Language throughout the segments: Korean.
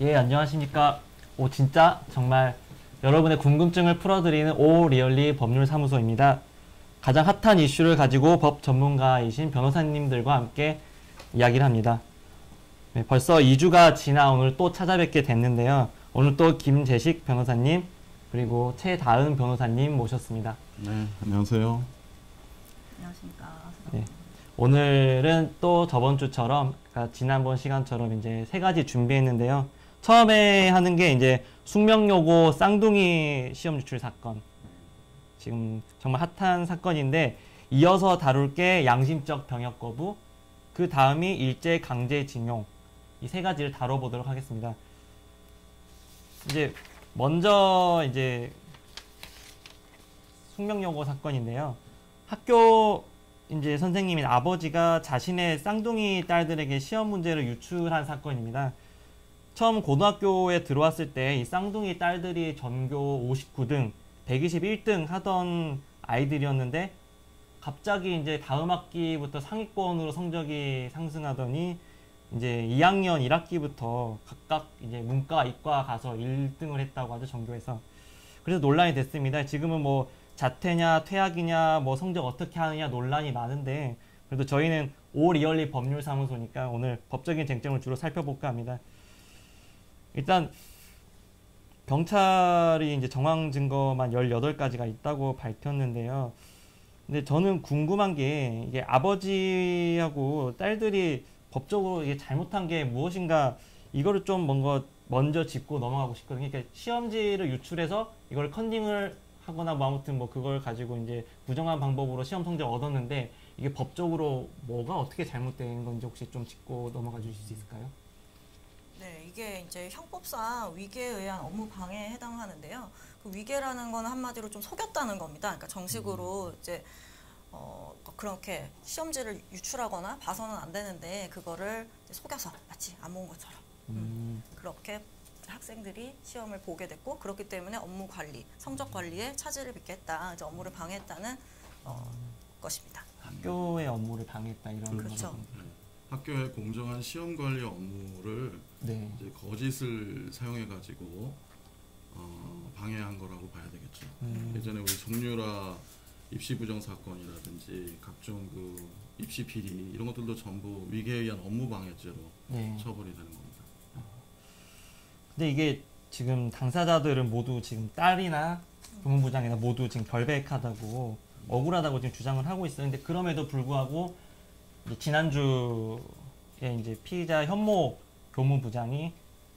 예, 안녕하십니까. 진짜 정말 여러분의 궁금증을 풀어드리는 리얼리 법률사무소입니다. 가장 핫한 이슈를 가지고 법 전문가이신 변호사님들과 함께 이야기를 합니다. 네, 벌써 2주가 지나 오늘 또 찾아뵙게 됐는데요. 오늘 또 김재식 변호사님 그리고 최다은 변호사님 모셨습니다. 네, 안녕하세요. 안녕하십니까. 네, 오늘은 또 저번 주처럼, 그러니까 지난번 시간처럼 이제 세 가지 준비했는데요. 처음에 하는 게 이제 숙명여고 쌍둥이 시험 유출 사건. 지금 정말 핫한 사건인데, 이어서 다룰 게 양심적 병역 거부, 그 다음이 일제 강제징용. 이 세 가지를 다뤄보도록 하겠습니다. 이제 먼저 이제 숙명여고 사건인데요. 학교 이제 선생님인 아버지가 자신의 쌍둥이 딸들에게 시험 문제를 유출한 사건입니다. 처음 고등학교에 들어왔을 때 이 쌍둥이 딸들이 전교 59등, 121등 하던 아이들이었는데 갑자기 이제 다음 학기부터 상위권으로 성적이 상승하더니 이제 2학년 1학기부터 각각 이제 문과, 이과 가서 1등을 했다고 하죠, 전교에서. 그래서 논란이 됐습니다. 지금은 뭐 자퇴냐, 퇴학이냐, 뭐 성적 어떻게 하느냐 논란이 많은데, 그래도 저희는 리얼리 법률사무소니까 오늘 법적인 쟁점을 주로 살펴볼까 합니다. 일단 경찰이 이제 정황 증거만 18가지가 있다고 밝혔는데요. 근데 저는 궁금한 게, 이게 아버지하고 딸들이 법적으로 이게 잘못한 게 무엇인가, 이거를 좀 뭔가 먼저 짚고 넘어가고 싶거든요. 그러니까 시험지를 유출해서 이걸 컨닝을 하거나 뭐 아무튼 뭐 그걸 가지고 이제 부정한 방법으로 시험 성적 얻었는데, 이게 법적으로 뭐가 어떻게 잘못된 건지 혹시 좀 짚고 넘어가 주실 수 있을까요? 네, 이게 이제 형법상 위계에 의한 업무 방해에 해당하는데요. 그 위계라는 건 한마디로 좀 속였다는 겁니다. 그러니까 정식으로 이제 그렇게 시험지를 유출하거나 봐서는 안 되는데, 그거를 이제 속여서 마치 안 본 것처럼 그렇게 학생들이 시험을 보게 됐고, 그렇기 때문에 업무 관리, 성적 관리에 차질을 빚게 했다, 이제 업무를 방해했다는 것입니다. 학교의 업무를 방해했다, 이런 그렇죠. 거죠. 학교의 공정한 시험 관리 업무를 네. 이제 거짓을 사용해 가지고 방해한 거라고 봐야 되겠죠. 예전에 우리 정유라 입시 부정 사건이라든지 각종 그 입시 비리 이런 것들도 전부 위계에 의한 업무 방해죄로 네. 처벌이 되는 겁니다. 근데 이게 지금 당사자들은 모두 지금 딸이나 교무부장이나 모두 지금 결백하다고, 억울하다고 지금 주장을 하고 있어요. 근데 그럼에도 불구하고 이제 지난주에 이제 피의자 현모 교무부장이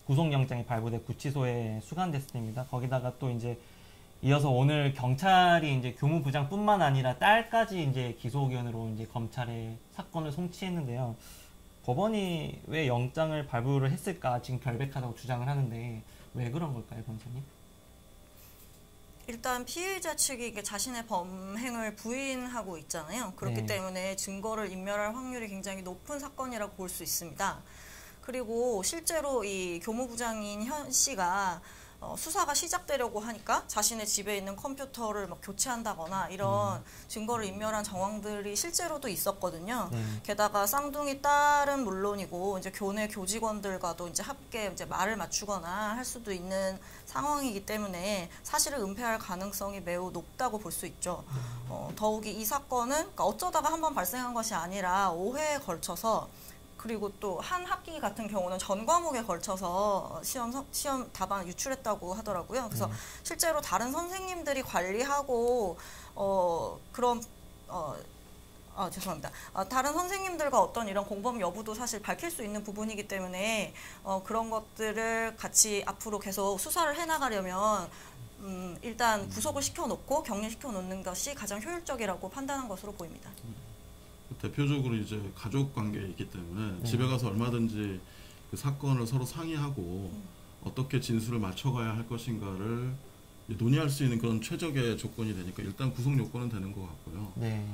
구속영장이 발부돼 구치소에 수감됐습니다. 거기다가 또 이제 이어서 오늘 경찰이 이제 교무부장뿐만 아니라 딸까지 이제 기소의견으로 이제 검찰에 사건을 송치했는데요. 법원이 왜 영장을 발부를 했을까? 지금 결백하다고 주장을 하는데 왜 그런 걸까요, 변호사님? 일단 피의자 측이 이게 자신의 범행을 부인하고 있잖아요. 그렇기 네. 때문에 증거를 인멸할 확률이 굉장히 높은 사건이라고 볼 수 있습니다. 그리고 실제로 이 교무부장인 현 씨가 수사가 시작되려고 하니까 자신의 집에 있는 컴퓨터를 막 교체한다거나 이런 증거를 인멸한 정황들이 실제로도 있었거든요. 게다가 쌍둥이 딸은 물론이고 이제 교내 교직원들과도 이제 함께 이제 말을 맞추거나 할 수도 있는 상황이기 때문에 사실을 은폐할 가능성이 매우 높다고 볼 수 있죠. 더욱이 이 사건은 그러니까 어쩌다가 한번 발생한 것이 아니라 5회에 걸쳐서, 그리고 또 한 학기 같은 경우는 전 과목에 걸쳐서 시험 답안 유출했다고 하더라고요. 그래서 실제로 다른 선생님들이 관리하고 죄송합니다. 다른 선생님들과 어떤 이런 공범 여부도 사실 밝힐 수 있는 부분이기 때문에 그런 것들을 같이 앞으로 계속 수사를 해나가려면 일단 구속을 시켜놓고 격리시켜 놓는 것이 가장 효율적이라고 판단한 것으로 보입니다. 대표적으로 이제 가족 관계에 있기 때문에 집에 가서 얼마든지 그 사건을 서로 상의하고 어떻게 진술을 맞춰가야 할 것인가를 논의할 수 있는 그런 최적의 조건이 되니까 일단 구속 요건은 되는 것 같고요. 네.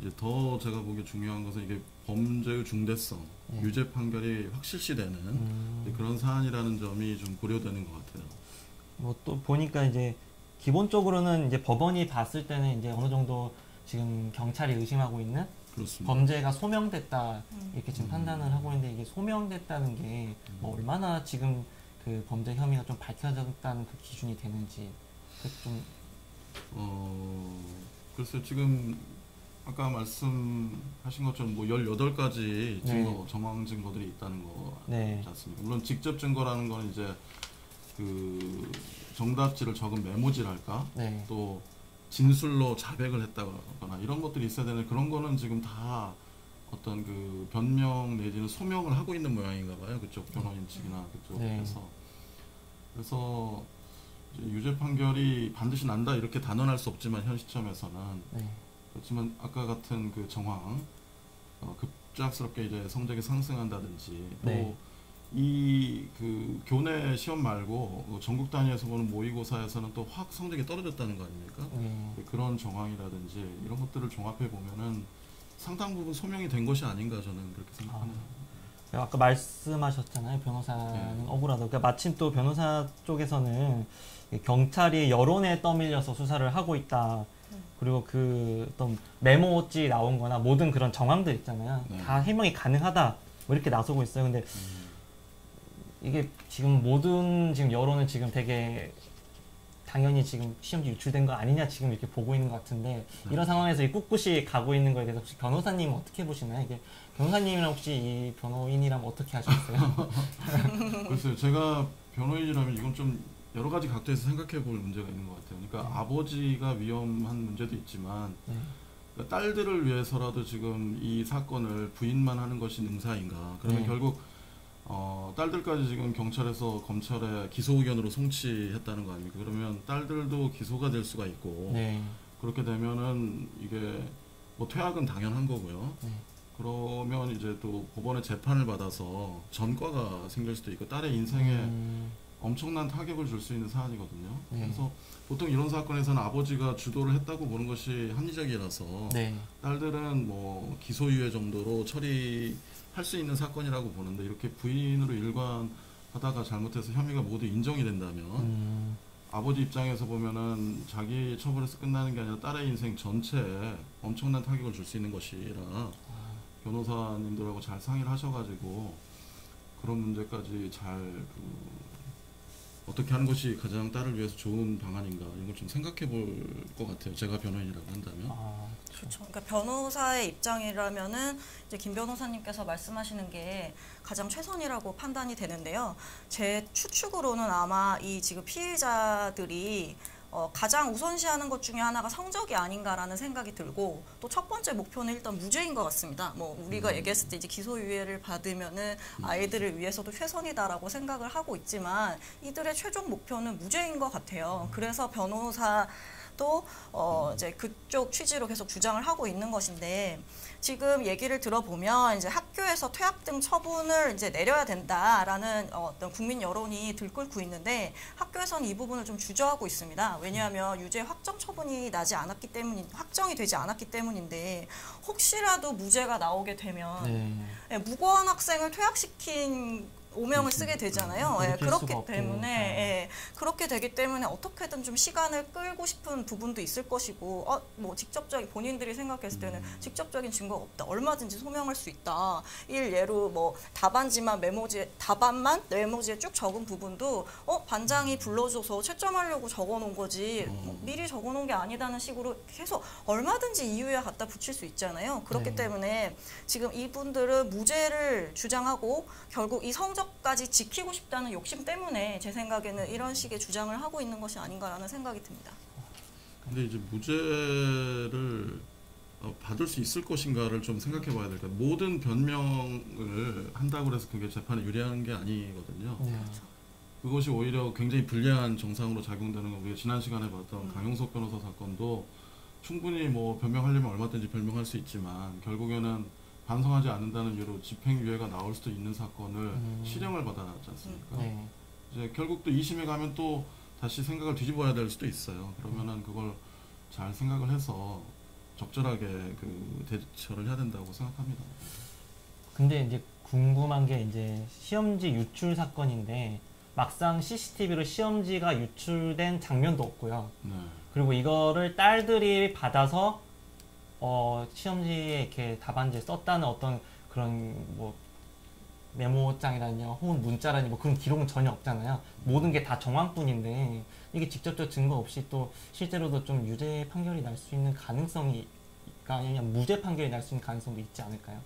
이제 더 제가 보기에 중요한 것은 이게 범죄의 중대성, 유죄 판결이 확실시되는 그런 사안이라는 점이 좀 고려되는 것 같아요. 뭐 또 보니까 이제 기본적으로는 이제 법원이 봤을 때는 이제 어느 정도 지금 경찰이 의심하고 있는 그렇습니다. 범죄가 소명됐다 이렇게 지금 판단을 하고 있는데 이게 소명됐다는 게 뭐 얼마나 지금 그 범죄 혐의가 좀 밝혀졌다는 그 기준이 되는지 좀 글쎄 지금 아까 말씀하신 것처럼 뭐 18가지 증거, 정황 증거들이 있다는 거 네. 있지 않습니까? 물론 직접 증거라는 거는 이제 그 정답지를 적은 메모지랄까? 네. 또 진술로 자백을 했다거나 이런 것들이 있어야 되는데 그런 거는 지금 다 어떤 그 변명 내지는 소명을 하고 있는 모양인가 봐요. 그쪽 변호인 측이나 그쪽에서. 그래서 이제 유죄 판결이 반드시 난다 이렇게 단언할 수 없지만 현 시점에서는 그렇지만 아까 같은 그 정황 급작스럽게 이제 성적이 상승한다든지 또 이 그 교내 시험 말고 전국 단위에서 보는 모의고사에서는 또 확 성적이 떨어졌다는 거 아닙니까? 그런 정황이라든지 이런 것들을 종합해 보면은 상당 부분 소명이 된 것이 아닌가 저는 그렇게 생각합니다. 아까 말씀하셨잖아요. 변호사는 억울하다. 그러니까 마침 또 변호사 쪽에서는 경찰이 여론에 떠밀려서 수사를 하고 있다. 그리고 그 어떤 메모지 나온 거나 모든 그런 정황들 있잖아요. 다 해명이 가능하다. 뭐 이렇게 나서고 있어요. 근데 이게 지금 모든 지금 여론은 지금 되게 당연히 지금 시험지 유출된 거 아니냐 지금 이렇게 보고 있는 것 같은데 이런 상황에서 이 꿋꿋이 가고 있는 거에 대해서 혹시 변호사님은 어떻게 보시나요? 이게 변호사님이랑 혹시 이 변호인이랑 어떻게 하셨어요? 글쎄요, 제가 변호인이라면 이건 좀 여러 가지 각도에서 생각해 볼 문제가 있는 것 같아요. 그러니까 아버지가 위험한 문제도 있지만 그러니까 딸들을 위해서라도 지금 이 사건을 부인만 하는 것이 능사인가? 그러면 결국 딸들까지 지금 경찰에서 검찰에 기소 의견으로 송치했다는 거 아닙니까? 그러면 딸들도 기소가 될 수가 있고 그렇게 되면은 이게 뭐 퇴학은 당연한 거고요. 그러면 이제 또 법원의 재판을 받아서 전과가 생길 수도 있고 딸의 인생에 엄청난 타격을 줄 수 있는 사안이거든요. 그래서 보통 이런 사건에서는 아버지가 주도를 했다고 보는 것이 합리적이라서 딸들은 뭐 기소유예 정도로 처리할 수 있는 사건이라고 보는데 이렇게 부인으로 일관하다가 잘못해서 혐의가 모두 인정이 된다면 아버지 입장에서 보면은 자기 처벌에서 끝나는 게 아니라 딸의 인생 전체에 엄청난 타격을 줄 수 있는 것이라 변호사님들하고 잘 상의를 하셔가지고 그런 문제까지 잘 어떻게 하는 것이 가장 딸을 위해서 좋은 방안인가 이런 걸 좀 생각해 볼 것 같아요. 제가 변호인이라고 한다면. 그렇죠. 그러니까 변호사의 입장이라면은 이제 김 변호사님께서 말씀하시는 게 가장 최선이라고 판단이 되는데요. 제 추측으로는 아마 이 지금 피해자들이 가장 우선시하는 것 중에 하나가 성적이 아닌가라는 생각이 들고 또 첫 번째 목표는 일단 무죄인 것 같습니다. 뭐 우리가 얘기했을 때 이제 기소유예를 받으면은 아이들을 위해서도 최선이다라고 생각을 하고 있지만 이들의 최종 목표는 무죄인 것 같아요. 그래서 변호사도 이제 그쪽 취지로 계속 주장을 하고 있는 것인데 지금 얘기를 들어보면 이제 학교에서 퇴학 등 처분을 이제 내려야 된다라는 어떤 국민 여론이 들끓고 있는데 학교에서는 이 부분을 좀 주저하고 있습니다. 왜냐하면 유죄 확정 처분이 나지 않았기 때문인 확정이 되지 않았기 때문인데 혹시라도 무죄가 나오게 되면 무고한 학생을 퇴학시킨 오명을 쓰게 되잖아요. 그렇기 때문에 그렇게 되기 때문에 어떻게든 좀 시간을 끌고 싶은 부분도 있을 것이고 뭐 직접적인 본인들이 생각했을 때는 직접적인 증거가 없다. 얼마든지 소명할 수 있다. 예로 뭐 답안만 메모지에 쭉 적은 부분도 반장이 불러줘서 채점하려고 적어놓은 거지 미리 적어놓은 게 아니다는 식으로 계속 얼마든지 이유에 갖다 붙일 수 있잖아요. 그렇기 때문에 지금 이분들은 무죄를 주장하고 결국 이 성적까지 지키고 싶다는 욕심 때문에 제 생각에는 이런 식의 주장을 하고 있는 것이 아닌가라는 생각이 듭니다. 근데 이제 무죄를 받을 수 있을 것인가를 좀 생각해 봐야 될 것 같아요. 모든 변명을 한다고 해서 그게 재판에 유리한 게 아니거든요. 그것이 오히려 굉장히 불리한 정상으로 작용되는 거. 우리가 지난 시간에 봤던 강용석 변호사 사건도 충분히 뭐 변명하려면 얼마든지 변명할 수 있지만 결국에는 반성하지 않는다는 이유로 집행유예가 나올 수도 있는 사건을 실형을 받았지 않습니까? 이제 결국 또 2심에 가면 또 다시 생각을 뒤집어야 될 수도 있어요. 그러면은 그걸 잘 생각을 해서 적절하게 그 대처를 해야 된다고 생각합니다. 근데 이제 궁금한 게 이제 시험지 유출 사건인데 막상 CCTV로 시험지가 유출된 장면도 없고요. 그리고 이거를 딸들이 받아서 시험지에 이렇게 답안지에 썼다는 어떤 그런 뭐 메모장이라든지 혹은 문자라든지 뭐 그런 기록은 전혀 없잖아요. 모든 게 다 정황뿐인데 이게 직접적 증거 없이 또 실제로도 좀 유죄 판결이 날 수 있는 가능성이 아니면 무죄 판결이 날 수 있는 가능성도 있지 않을까요?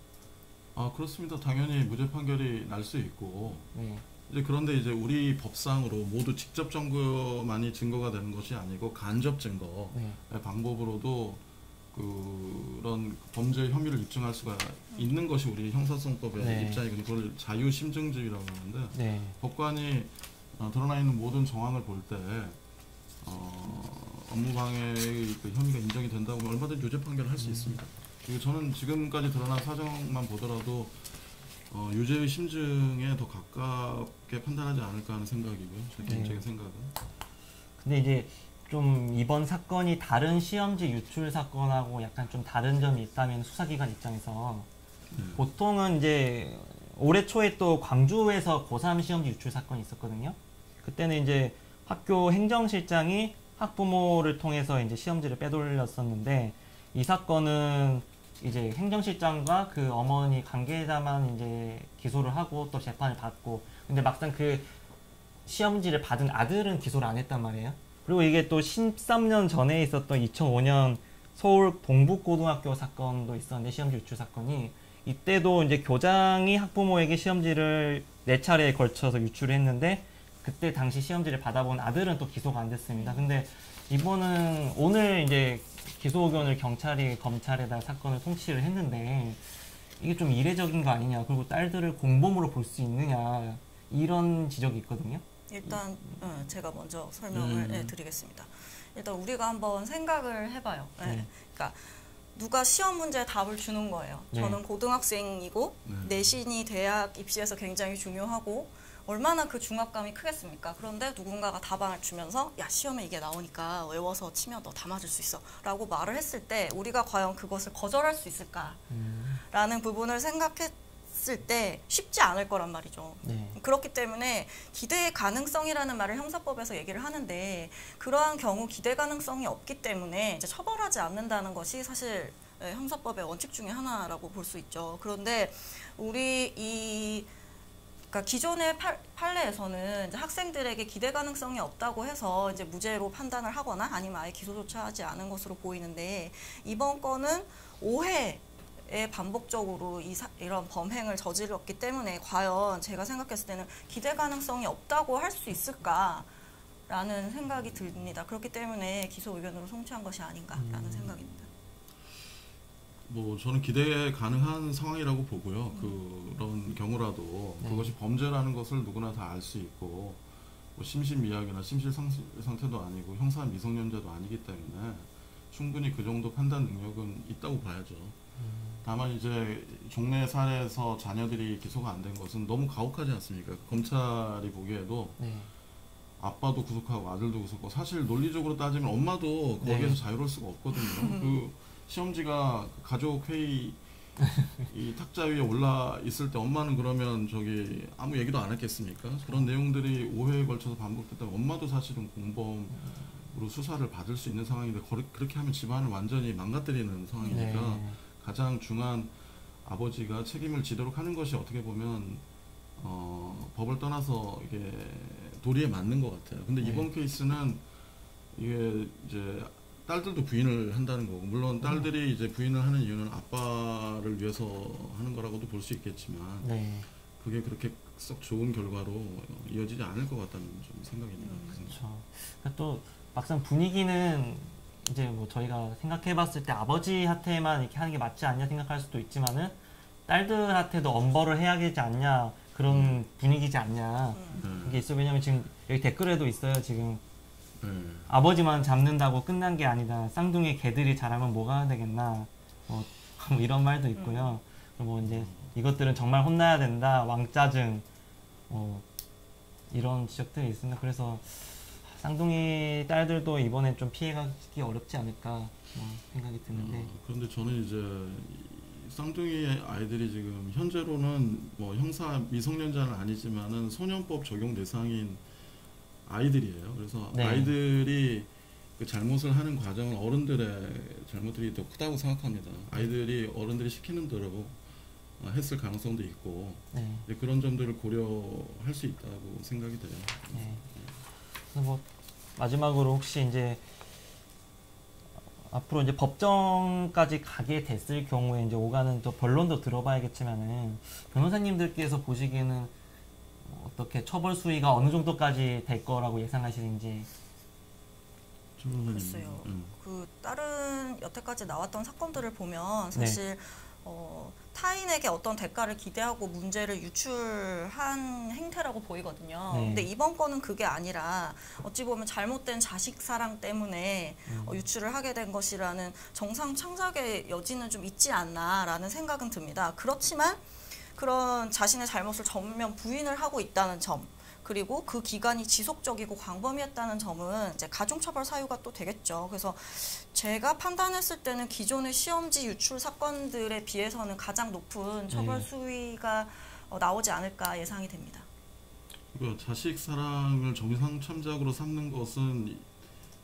아, 그렇습니다. 당연히 무죄 판결이 날 수 있고 네. 이제 그런데 이제 우리 법상으로 모두 직접 증거만이 증거가 되는 것이 아니고 간접 증거의 네. 방법으로도 그런 범죄 혐의를 입증할 수가 있는 것이 우리 형사성법의 네. 입장이거든요. 그걸 자유심증주의라고 하는데 네. 법관이 드러나 있는 모든 정황을 볼 때 업무방해의 그 혐의가 인정이 된다고 하면 얼마든지 유죄 판결을 할 수 있습니다. 그리고 저는 지금까지 드러난 사정만 보더라도 유죄의 심증에 더 가깝게 판단하지 않을까 하는 생각이고요. 제 개인적인 생각은. 근데 이제 좀 이번 사건이 다른 시험지 유출 사건하고 약간 좀 다른 점이 있다면 수사기관 입장에서 보통은 이제 올해 초에 또 광주에서 고3 시험지 유출 사건이 있었거든요. 그때는 이제 학교 행정실장이 학부모를 통해서 이제 시험지를 빼돌렸었는데 이 사건은 이제 행정실장과 그 어머니 관계자만 이제 기소를 하고 또 재판을 받고 근데 막상 그 시험지를 받은 아들은 기소를 안 했단 말이에요. 그리고 이게 또 13년 전에 있었던 2005년 서울 동북고등학교 사건도 있었는데 시험지 유출 사건이 이때도 이제 교장이 학부모에게 시험지를 4차례에 걸쳐서 유출을 했는데 그때 당시 시험지를 받아본 아들은 또 기소가 안 됐습니다. 근데 이번은 오늘 이제 기소 의견을 경찰이 검찰에다 사건을 송치를 했는데 이게 좀 이례적인 거 아니냐 그리고 딸들을 공범으로 볼 수 있느냐 이런 지적이 있거든요. 일단 제가 먼저 설명을 드리겠습니다. 일단 우리가 한번 생각을 해봐요. 그러니까 누가 시험 문제에 답을 주는 거예요. 저는 고등학생이고 내신이 대학 입시에서 굉장히 중요하고 얼마나 그 중압감이 크겠습니까? 그런데 누군가가 답안을 주면서 야 시험에 이게 나오니까 외워서 치면 너 다 맞을 수 있어 라고 말을 했을 때 우리가 과연 그것을 거절할 수 있을까라는 부분을 생각했을 때 쉽지 않을 거란 말이죠. 그렇기 때문에 기대의 가능성이라는 말을 형사법에서 얘기를 하는데 그러한 경우 기대 가능성이 없기 때문에 이제 처벌하지 않는다는 것이 사실 형사법의 원칙 중에 하나라고 볼 수 있죠. 그런데 우리 그러니까 기존의 판례에서는 이제 학생들에게 기대 가능성이 없다고 해서 이제 무죄로 판단을 하거나 아니면 아예 기소조차 하지 않은 것으로 보이는데 이번 건은 오해에 반복적으로 이런 범행을 저질렀기 때문에 과연 제가 생각했을 때는 기대 가능성이 없다고 할 수 있을까라는 생각이 듭니다. 그렇기 때문에 기소 의견으로 송치한 것이 아닌가라는 생각입니다. 뭐 저는 기대 가능한 상황이라고 보고요. 그런 경우라도 그것이 범죄라는 것을 누구나 다 알 수 있고 뭐 심신미약이나 심실 상태도 아니고 형사 미성년자도 아니기 때문에 충분히 그 정도 판단 능력은 있다고 봐야죠. 다만 이제 종래 사례에서 자녀들이 기소가 안 된 것은 너무 가혹하지 않습니까? 검찰이 보기에도 아빠도 구속하고 아들도 구속하고 사실 논리적으로 따지면 엄마도 거기에서 자유로울 수가 없거든요. 그 시험지가 가족 회의 이 탁자 위에 올라 있을 때 엄마는 그러면 저기 아무 얘기도 안 했겠습니까? 그런 내용들이 5회에 걸쳐서 반복됐다. 엄마도 사실은 공범으로 수사를 받을 수 있는 상황인데 그렇게 하면 집안을 완전히 망가뜨리는 상황이니까 가장 중요한 아버지가 책임을 지도록 하는 것이 어떻게 보면 법을 떠나서 이게 도리에 맞는 것 같아요. 근데 이번 케이스는 이게 이제 딸들도 부인을 한다는 거고 물론 딸들이 이제 부인을 하는 이유는 아빠를 위해서 하는 거라고도 볼 수 있겠지만 그게 그렇게 썩 좋은 결과로 이어지지 않을 것 같다는 좀 생각입니다. 그렇죠. 또 막상 분위기는 이제 뭐 저희가 생각해봤을 때 아버지한테만 이렇게 하는 게 맞지 않냐 생각할 수도 있지만은 딸들한테도 엄벌을 해야 되지 않냐 그런 분위기지 않냐 그게 있어요. 왜냐면 지금 여기 댓글에도 있어요. 지금 아버지만 잡는다고 끝난 게 아니다. 쌍둥이 개들이 자라면 뭐가 되겠나. 뭐 이런 말도 있고요. 뭐 이제 이것들은 정말 혼나야 된다. 왕짜증. 이런 지적들이 있습니다. 그래서 쌍둥이 딸들도 이번엔 좀 피해가기 어렵지 않을까 생각이 드는데. 그런데 저는 이제 쌍둥이 아이들이 지금 현재로는 뭐 형사 미성년자는 아니지만은 소년법 적용 대상인 아이들이에요. 그래서 아이들이 그 잘못을 하는 과정은 어른들의 잘못들이 더 크다고 생각합니다. 아이들이 어른들이 시키는 대로 했을 가능성도 있고 네. 이제 그런 점들을 고려할 수 있다고 생각이 돼요. 네. 그래서 뭐 마지막으로 혹시 이제 앞으로 이제 법정까지 가게 됐을 경우에 이제 오가는 또 변론도 들어봐야겠지만은 변호사님들께서 보시기에는 어떻게 처벌 수위가 어느 정도까지 될 거라고 예상하시는지. 글쎄요. 그 다른 여태까지 나왔던 사건들을 보면 사실 타인에게 어떤 대가를 기대하고 문제를 유출한 행태라고 보이거든요. 네. 근데 이번 건은 그게 아니라 어찌 보면 잘못된 자식 사랑 때문에 유출을 하게 된 것이라는 정상 창작의 여지는 좀 있지 않나라는 생각은 듭니다. 그렇지만 그런 자신의 잘못을 전면 부인을 하고 있다는 점, 그리고 그 기간이 지속적이고 광범위했다는 점은 이제 가중처벌 사유가 또 되겠죠. 그래서 제가 판단했을 때는 기존의 시험지 유출 사건들에 비해서는 가장 높은 처벌 수위가 나오지 않을까 예상이 됩니다. 자식 사랑을 정상 참작으로 삼는 것은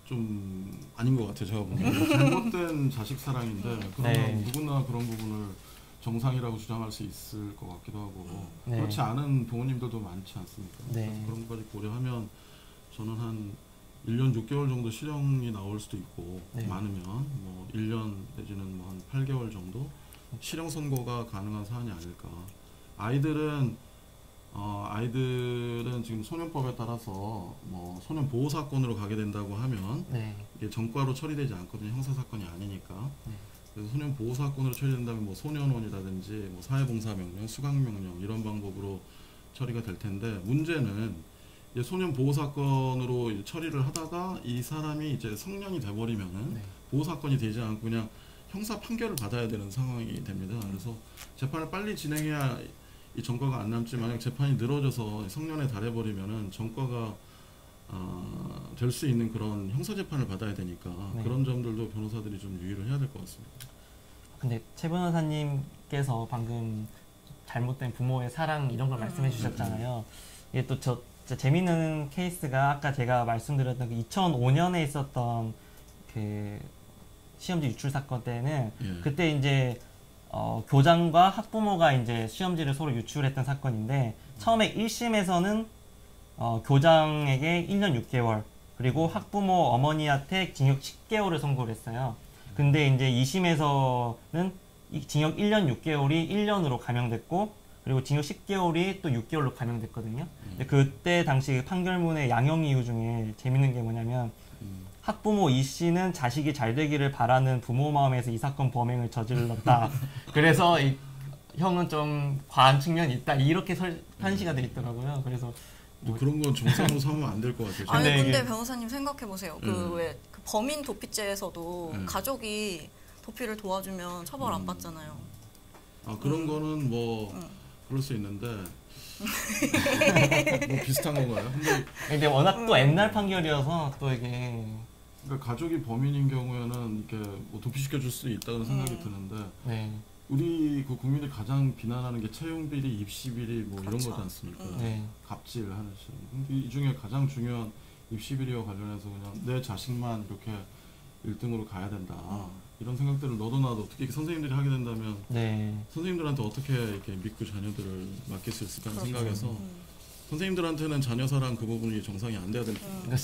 좀 아닌 것 같아요. 제가 보기에는 잘못된 자식 사랑인데 그러나 누구나 그런 부분을 정상이라고 주장할 수 있을 것 같기도 하고 그렇지 않은 부모님들도 많지 않습니까? 그래서 그런 것까지 고려하면 저는 한 1년 6개월 정도 실형이 나올 수도 있고 많으면 뭐 1년 내지는 뭐 한 8개월 정도 실형 선고가 가능한 사안이 아닐까. 아이들은 지금 소년법에 따라서 뭐 소년 보호 사건으로 가게 된다고 하면 이게 전과로 처리되지 않거든요. 형사 사건이 아니니까. 그래서 소년 보호 사건으로 처리된다면 뭐 소년원이라든지 뭐 사회봉사명령, 수강명령 이런 방법으로 처리가 될 텐데 문제는 이제 소년 보호 사건으로 처리를 하다가 이 사람이 이제 성년이 돼버리면은 보호 사건이 되지 않고 그냥 형사 판결을 받아야 되는 상황이 됩니다. 그래서 재판을 빨리 진행해야 이 전과가 안 남지 만약 재판이 늘어져서 성년에 달해버리면은 전과가 될 수 있는 그런 형사 재판을 받아야 되니까 그런 점들도 변호사들이 좀 유의를 해야 될 것 같습니다. 근데 최 변호사님께서 방금 잘못된 부모의 사랑 이런 걸 말씀해 주셨잖아요. 이게 또 재미있는 케이스가 아까 제가 말씀드렸던 그 2005년에 있었던 그 시험지 유출 사건 때는 그때 이제 교장과 학부모가 이제 시험지를 서로 유출했던 사건인데 처음에 1심에서는 교장에게 1년 6개월 그리고 학부모 어머니한테 징역 10개월을 선고를 했어요. 근데 이제 2심에서는 징역 1년 6개월이 1년으로 감형됐고 그리고 징역 10개월이 또 6개월로 감형됐거든요. 근데 그때 당시 판결문의 양형 이유 중에 재밌는 게 뭐냐면 학부모 이 씨는 자식이 잘 되기를 바라는 부모 마음에서 이 사건 범행을 저질렀다. 그래서 이 형은 좀 과한 측면이 있다. 이렇게 판시가 돼 있더라고요. 그래서 그런 건 정상으로 삼으면 안 될 것 같아요. 아니 근데 변호사님 생각해 보세요. 그 왜 범인 도피죄에서도 가족이 도피를 도와주면 처벌 안 받잖아요. 그런 거는 뭐 그럴 수 있는데 뭐 비슷한 건가요? 근데 워낙 또 옛날 판결이어서 또 이게 그러니까 가족이 범인인 경우에는 이렇게 뭐 도피시켜 줄 수 있다는 생각이 드는데 우리 그 국민이 가장 비난하는 게 채용 비리, 입시 비리 뭐 이런 거지 않습니까? 갑질 하는 시. 근데 이 중에 가장 중요한 입시 비리와 관련해서 그냥 내 자식만 이렇게 1등으로 가야 된다. 이런 생각들을 너도 나도 특히 선생님들이 하게 된다면 선생님들한테 어떻게 이렇게 믿고 자녀들을 맡길 수 있을까 하는 생각에서 선생님들한테는 자녀 사랑 그 부분이 정상이 안 돼야 될 텐데.